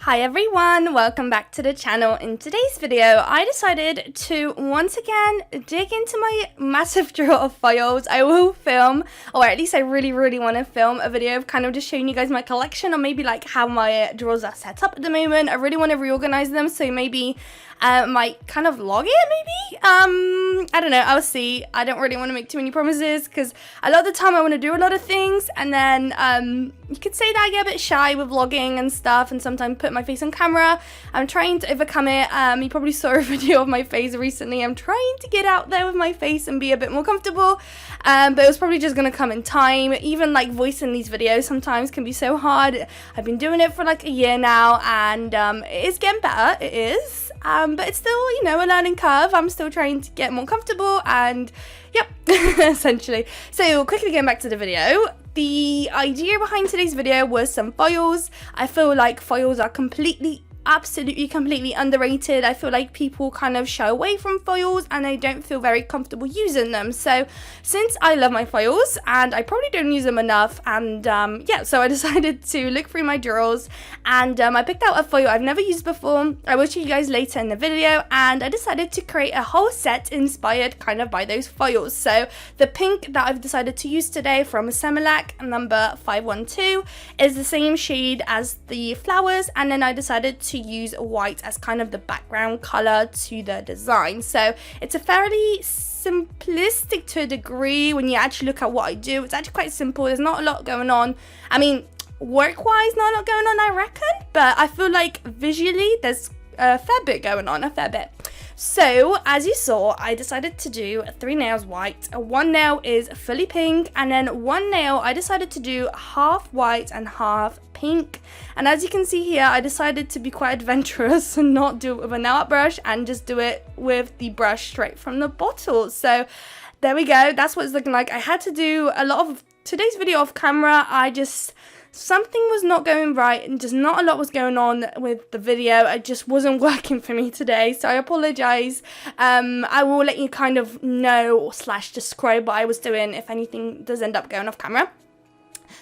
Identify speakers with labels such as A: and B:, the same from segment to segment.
A: Hi everyone, welcome back to the channel. In today's video, I decided to once again dig into my massive drawer of files. I will film, or at least I really want to film a video of kind of just showing you guys my collection, or maybe like how my drawers are set up at the moment. I really want to reorganize them, so maybe might kind of log it maybe. I don't know, I'll see. I don't really want to make too many promises because a lot of the time I want to do a lot of things, and then you could say that I get a bit shy with vlogging and stuff, and sometimes put my face on camera. I'm trying to overcome it. You probably saw a video of my face recently. I'm trying to get out there with my face and be a bit more comfortable, but it was probably just gonna come in time. Even like voicing these videos sometimes can be so hard. I've been doing it for like a year now, and it is getting better, it is, but it's still, you know, a learning curve. I'm still trying to get more comfortable, and yep, essentially. So quickly getting back to the video. The idea behind today's video was some foils. I feel like foils are completely underrated. I feel like people kind of shy away from foils and I don't feel very comfortable using them. So since I love my foils and I probably don't use them enough, and yeah, so I decided to look through my drawers, and I picked out a foil I've never used before. I will show you guys later in the video, and I decided to create a whole set inspired kind of by those foils. So the pink that I've decided to use today from Semilac number 512 is the same shade as the flowers, and then I decided to use white as kind of the background color to the design. So it's a fairly simplistic to a degree when you actually look at what I do. It's actually quite simple. There's not a lot going on. I mean, work-wise, not a lot going on, I reckon, but I feel like visually there's a fair bit going on, So, as you saw, I decided to do 3 nails white, 1 nail is fully pink, and then 1 nail I decided to do half white and half pink. And as you can see here, I decided to be quite adventurous and not do it with a nail art brush and just do it with the brush straight from the bottle. So there we go, that's what it's looking like. I had to do a lot of today's video off camera. Something was not going right and just not a lot was going on with the video. It just wasn't working for me today, so I apologize. I will let you kind of know / describe what I was doing if anything does end up going off camera.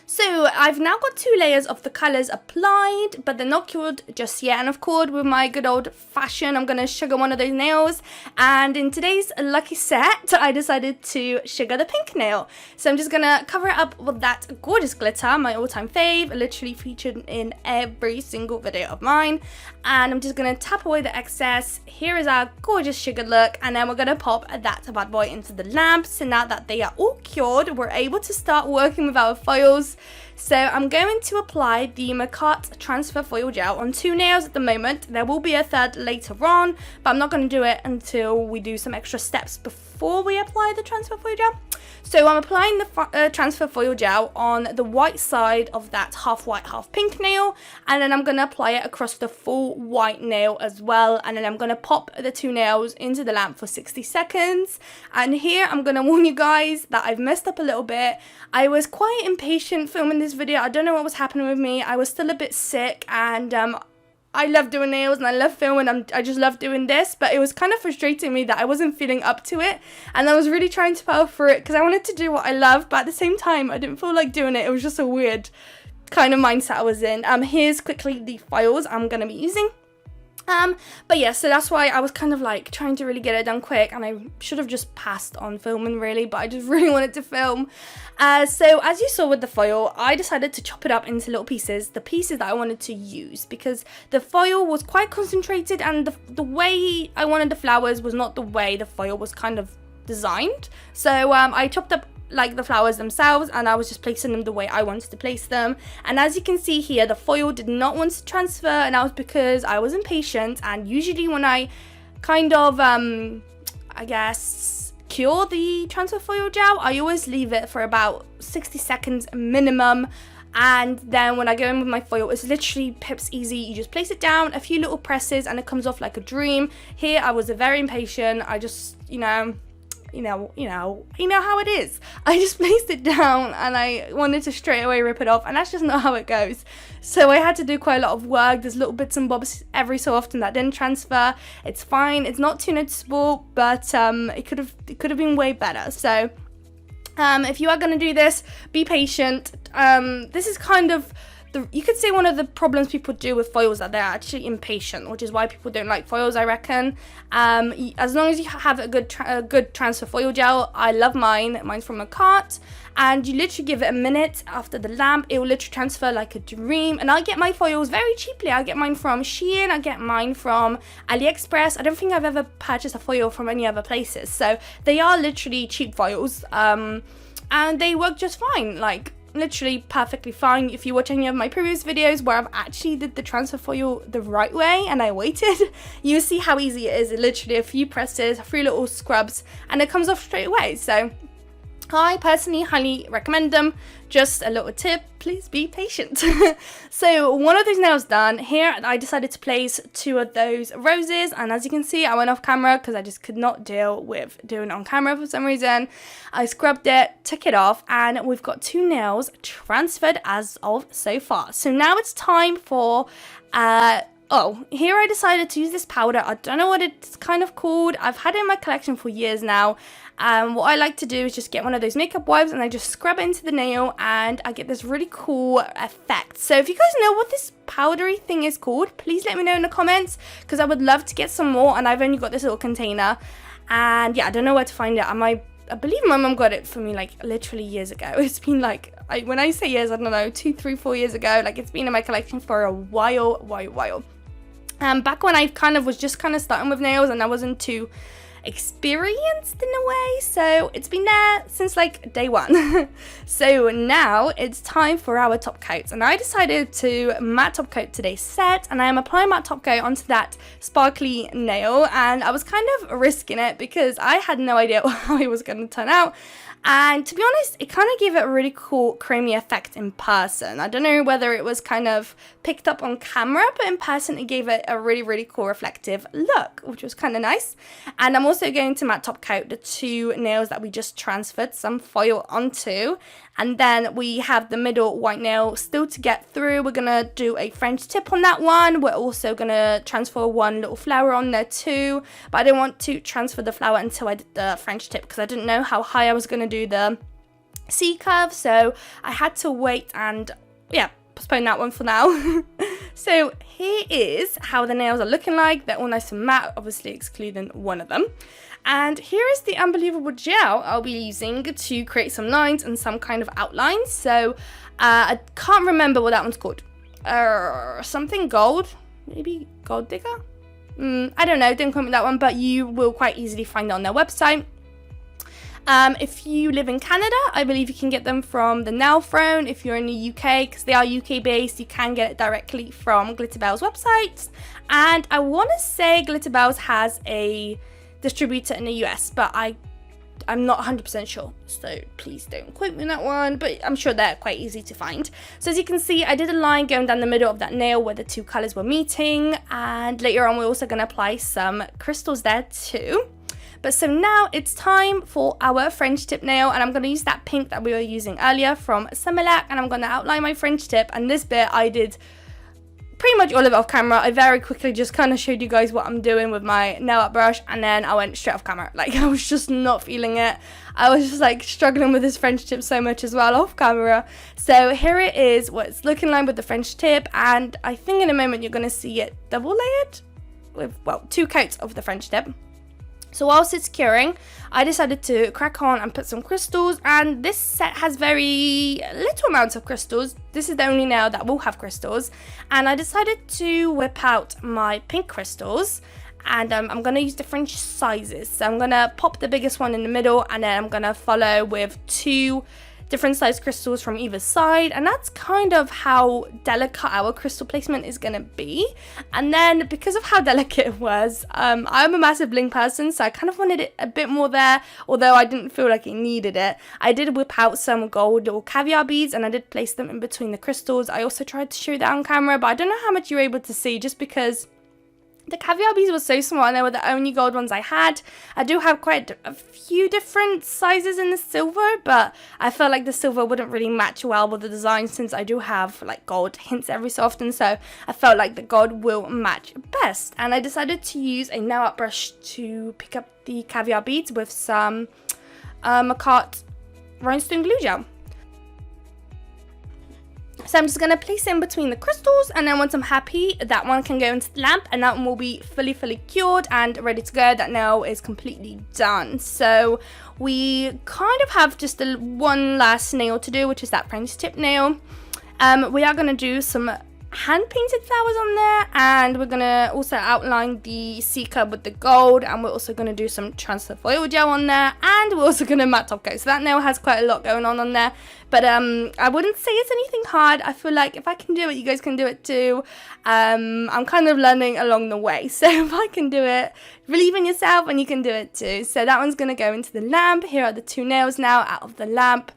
A: So I've now got 2 layers of the colours applied, but they're not cured just yet. And of course, with my good old fashion, I'm going to sugar one of those nails. And in today's lucky set, I decided to sugar the pink nail. So I'm just going to cover it up with that gorgeous glitter, my all-time fave, literally featured in every single video of mine. And I'm just going to tap away the excess. Here is our gorgeous sugar look. And then we're going to pop that bad boy into the lamp. So now that they are all cured, we're able to start working with our foils. So I'm going to apply the Macart transfer foil gel on 2 nails at the moment. There will be a third later on, but I'm not going to do it until we do some extra steps before we apply the transfer foil gel. So I'm applying the transfer foil gel on the white side of that half white, half pink nail, and then I'm going to apply it across the full white nail as well, and then I'm going to pop the 2 nails into the lamp for 60 seconds. And here I'm going to warn you guys that I've messed up a little bit. I was quite impatient filming this video. I don't know what was happening with me. I was still a bit sick, and I love doing nails and I love filming. I just love doing this, but it was kind of frustrating me that I wasn't feeling up to it, and I was really trying to power through it because I wanted to do what I love, but at the same time I didn't feel like doing it. It was just a weird kind of mindset I was in. Here's quickly the files I'm going to be using. But yeah, so that's why I was kind of like trying to really get it done quick, and I should have just passed on filming really, but I just really wanted to film. So as you saw with the foil, I decided to chop it up into little pieces, the pieces that I wanted to use, because the foil was quite concentrated, and the way I wanted the flowers was not the way the foil was kind of designed. So I chopped up like the flowers themselves, and I was just placing them the way I wanted to place them. And as you can see here, the foil did not want to transfer, and that was because I was impatient. And usually when I kind of I guess cure the transfer foil gel, I always leave it for about 60 seconds minimum. And then when I go in with my foil, it's literally pips easy. You just place it down, a few little presses, and it comes off like a dream. Here I was very impatient. I just, you know how it is. I just placed it down and I wanted to straight away rip it off, and that's just not how it goes. So I had to do quite a lot of work. There's little bits and bobs every so often that didn't transfer. It's fine, it's not too noticeable, but it could have been way better. So if you are going to do this, be patient. This is kind of you could say one of the problems people do with foils that they're actually impatient, which is why people don't like foils, I reckon. As long as you have a good transfer foil gel, I love mine. Mine's from a cart, and you literally give it a minute after the lamp, it will literally transfer like a dream. And I get my foils very cheaply. I get mine from Shein, I get mine from AliExpress. I don't think I've ever purchased a foil from any other places, so they are literally cheap foils, and they work just fine, like literally perfectly fine. If you watch any of my previous videos where I've actually did the transfer foil the right way and I waited, you see how easy it is. Literally a few presses, 3 little scrubs, and it comes off straight away. So I personally highly recommend them. Just a little tip, please be patient. So one of those nails done. Here I decided to place 2 of those roses, and as you can see, I went off camera because I just could not deal with doing it on camera for some reason. I scrubbed it, took it off, and we've got 2 nails transferred as of so far. So now it's time for here I decided to use this powder. I don't know what it's kind of called. I've had it in my collection for years now. What I like to do is just get one of those makeup wipes and I just scrub it into the nail, and I get this really cool effect. So if you guys know what this powdery thing is called, please let me know in the comments, because I would love to get some more, and I've only got this little container. And yeah, I don't know where to find it. I believe my mum got it for me like literally years ago. It's been like, when I say years, I don't know, 2, 3, 4 years ago. Like, it's been in my collection for a while. Back when I was just starting with nails and I wasn't too experienced in a way, so it's been there since like day 1. So now it's time for our top coats, and I decided to matte top coat today's set, and I am applying matte top coat onto that sparkly nail, and I was kind of risking it because I had no idea how it was going to turn out. And to be honest, it kind of gave it a really cool creamy effect in person. I don't know whether it was kind of picked up on camera, but in person it gave it a really, really cool reflective look, which was kind of nice. And I'm also going to matte top coat the 2 nails that we just transferred some foil onto. And then we have the middle white nail still to get through. We're going to do a French tip on that one. We're also going to transfer 1 little flower on there too. But I didn't want to transfer the flower until I did the French tip because I didn't know how high I was going to do the C curve. So I had to wait and, yeah, postpone that one for now. So here is how the nails are looking like. They're all nice and matte, obviously excluding one of them. And here is the unbelievable gel I'll be using to create some lines and some kind of outlines. So I can't remember what that one's called. Something gold, maybe gold digger? I don't know, don't quote me that one, but you will quite easily find it on their website. If you live in Canada, I believe you can get them from the Nail Throne. If you're in the UK, because they are UK based, you can get it directly from Glitterbell's website. And I want to say Glitterbell's has a distributor in the US, but I'm not 100% sure, so please don't quote me on that one, but I'm sure they're quite easy to find. So as you can see, I did a line going down the middle of that nail where the 2 colors were meeting, and later on we're also going to apply some crystals there too. But so now it's time for our French tip nail, and I'm going to use that pink that we were using earlier from Semilac, and I'm going to outline my French tip. And this bit I did pretty much all of it off camera. I very quickly just kind of showed you guys what I'm doing with my nail art brush, and then I went straight off camera. Like, I was just not feeling it. I was just like struggling with this French tip so much as well off camera. So here it is, what it's looking like with the French tip, and I think in a moment you're going to see it double layered with, well, 2 coats of the French tip. So whilst it's curing, I decided to crack on and put some crystals, and this set has very little amounts of crystals. This is the only nail that will have crystals, and I decided to whip out my pink crystals, and I'm going to use different sizes. So I'm going to pop the biggest one in the middle, and then I'm going to follow with 2 different size crystals from either side, and that's kind of how delicate our crystal placement is going to be. And then because of how delicate it was, I'm a massive bling person, so I kind of wanted it a bit more there, although I didn't feel like it needed it. I did whip out some gold little caviar beads, and I did place them in between the crystals. I also tried to show that on camera, but I don't know how much you're able to see, just because the caviar beads were so small and they were the only gold ones I had. I do have quite a few different sizes in the silver, but I felt like the silver wouldn't really match well with the design, since I do have like gold hints every so often, so I felt like the gold will match best. And I decided to use a nail art brush to pick up the caviar beads with some Macart rhinestone glue gel. So I'm just going to place it in between the crystals, and then once I'm happy, that one can go into the lamp, and that one will be fully cured and ready to go. That nail is completely done. So we kind of have just one last nail to do, which is that French tip nail. We are going to do some hand painted flowers on there, and we're going to also outline the C curve with the gold, and we're also going to do some transfer foil gel on there, and we're also going to matte top coat. So that nail has quite a lot going on there, but I wouldn't say it's anything hard. I feel like if I can do it, you guys can do it too. I'm kind of learning along the way, so if I can do it, believe in yourself and you can do it too. So that one's going to go into the lamp. Here are the two nails now out of the lamp.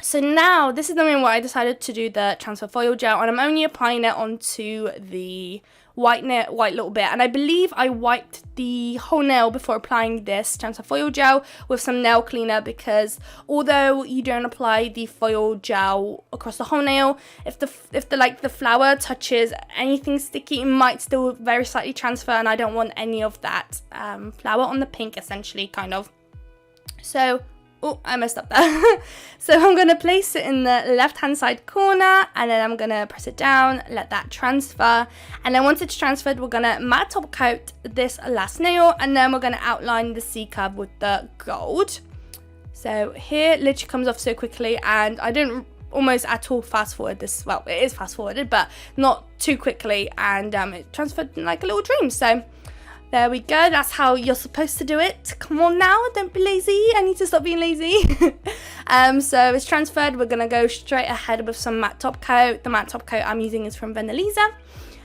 A: So now, this is the moment where I decided to do the transfer foil gel, and I'm only applying it onto the white little bit. And I believe I wiped the whole nail before applying this transfer foil gel with some nail cleaner, because although you don't apply the foil gel across the whole nail, if the flower touches anything sticky, it might still very slightly transfer, and I don't want any of that flower on the pink, essentially, kind of. So oh, I messed up there. So I'm going to place it in the left-hand side corner, and then I'm going to press it down, let that transfer. And then once it's transferred, we're going to matte top coat this last nail, and then we're going to outline the C curve with the gold. So here, literally comes off so quickly, and I didn't almost at all fast forward this. Well, it is fast forwarded, but not too quickly, and it transferred like a little dream. So there we go, that's how you're supposed to do it. Come on now, don't be lazy. I need to stop being lazy. So it's transferred. We're going to go straight ahead with some matte top coat. The matte top coat I'm using is from Venelisa.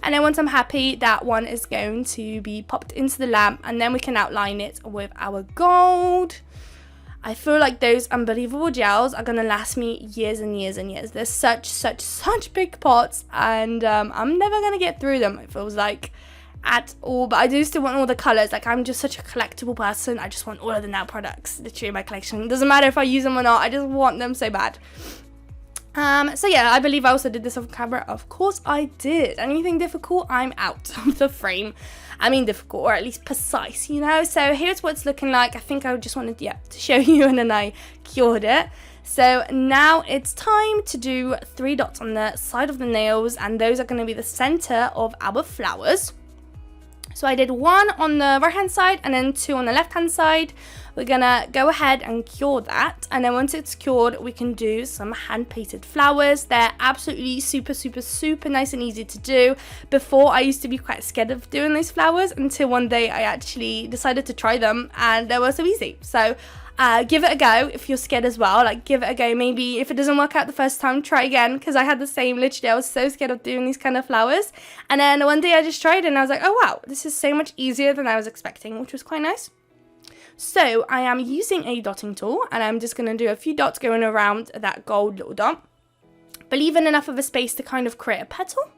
A: And then once I'm happy, that one is going to be popped into the lamp, and then we can outline it with our gold. I feel like those unbelievable gels are going to last me years and years and years. They're such big pots, and I'm never going to get through them, it feels like, at all. But I do still want all the colours. Like, I'm just such a collectible person. I just want all of the nail products literally in my collection. It doesn't matter if I use them or not, I just want them so bad. So yeah, I believe I also did this off camera. Of course I did. Anything difficult, I'm out of the frame. I mean difficult, or at least precise, you know. So here's what it's looking like. I think I just wanted to show you, and then I cured it. So now it's time to do 3 dots on the side of the nails, and those are going to be the center of our flowers. So I did 1 on the right hand side and then 2 on the left hand side. We're gonna go ahead and cure that, and then once it's cured, we can do some hand painted flowers. They're absolutely super nice and easy to do. Before, I used to be quite scared of doing those flowers, until one day I actually decided to try them, and they were so easy. So give it a go if you're scared as well. Like, give it a go. Maybe if it doesn't work out the first time, try again, because I had the same. Literally, I was so scared of doing these kind of flowers, and then one day I just tried it, and I was like, oh wow, this is so much easier than I was expecting, which was quite nice. So I am using a dotting tool, and I'm just going to do a few dots going around that gold little dot, but leaving enough of a space to kind of create a petal.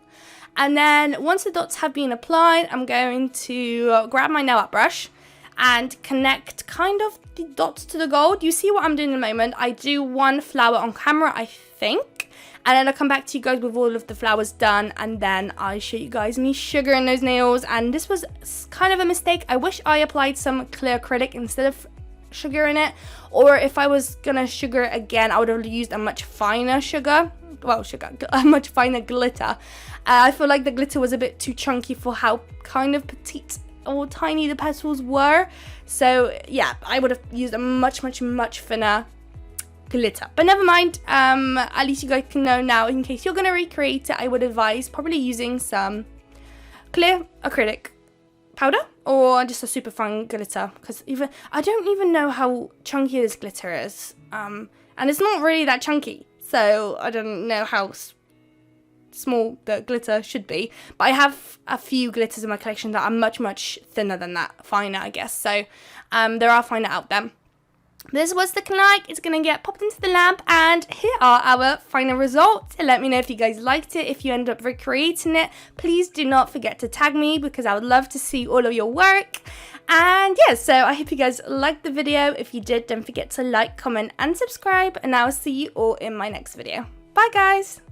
A: And then once the dots have been applied, I'm going to grab my nail art brush and connect kind of the dots to the gold. You see what I'm doing in a moment. I do 1 flower on camera, I think, and then I'll come back to you guys with all of the flowers done, and then I show you guys me sugaring those nails. And this was kind of a mistake. I wish I applied some clear acrylic instead of sugaring it, or if I was gonna sugar it again, I would have used a much finer a much finer glitter. I feel like the glitter was a bit too chunky for how kind of petite or tiny the petals were. So yeah, I would have used a much thinner glitter, but never mind. At least you guys can know now, in case you're going to recreate it. I would advise probably using some clear acrylic powder or just a super fine glitter, because I don't even know how chunky this glitter is, and it's not really that chunky, so I don't know how small the glitter should be. But I have a few glitters in my collection that are much thinner than that, finer I guess. So there are finer out there. This is what it's looking like. It's going to get popped into the lamp, and here are our final results. Let me know if you guys liked it. If you end up recreating it, please do not forget to tag me, because I would love to see all of your work. And yeah, so I hope you guys liked the video. If you did, don't forget to like, comment and subscribe, and I'll see you all in my next video. Bye guys!